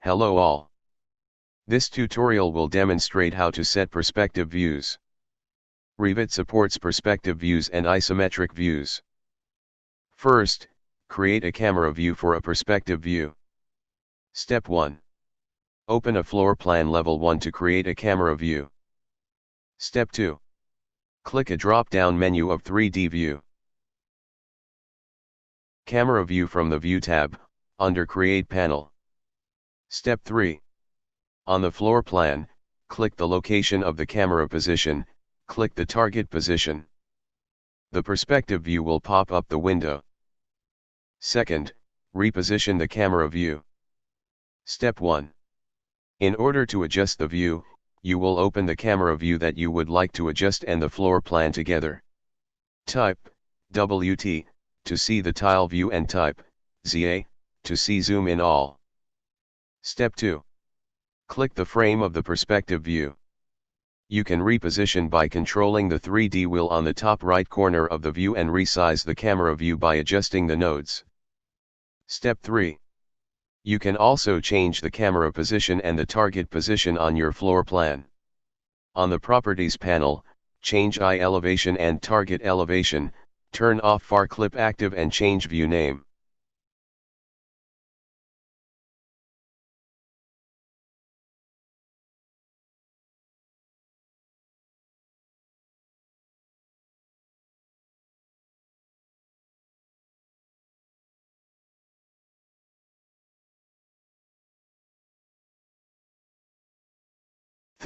Hello all. This tutorial will demonstrate how to set perspective views. Revit supports perspective views and isometric views. First, create a camera view for a perspective view. Step 1. Open a floor plan level 1 to create a camera view. Step 2. Click a drop-down menu of 3D view. Camera view from the View tab, under Create panel. Step 3. On the floor plan, click the location of the camera position, click the target position. The perspective view will pop up the window. Second, reposition the camera view. Step 1. In order to adjust the view, you will open the camera view that you would like to adjust and the floor plan together. Type WT to see the tile view and type ZA to see zoom in all. Step 2. Click the frame of the perspective view. You can reposition by controlling the 3D wheel on the top right corner of the view and resize the camera view by adjusting the nodes. Step 3. You can also change the camera position and the target position on your floor plan. On the Properties panel, change eye elevation and target elevation, turn off Far Clip Active and change view name.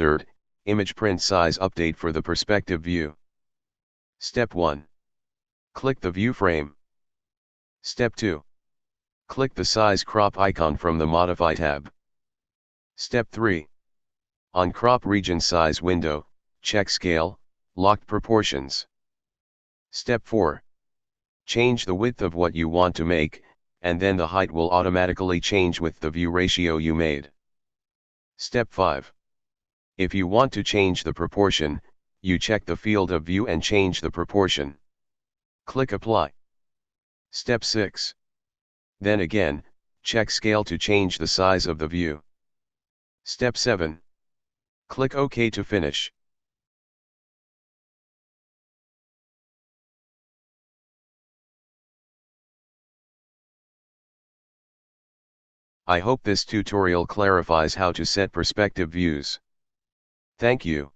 Third, image print size update for the perspective view. Step 1. Click the view frame. Step 2. Click the size crop icon from the Modify tab. Step 3. On Crop Region Size window, check Scale, Locked Proportions. Step 4. Change the width of what you want to make, and then the height will automatically change with the view ratio you made. Step 5. If you want to change the proportion, you check the field of view and change the proportion. Click Apply. Step 6. Then again, check Scale to change the size of the view. Step 7. Click OK to finish. I hope this tutorial clarifies how to set perspective views. Thank you.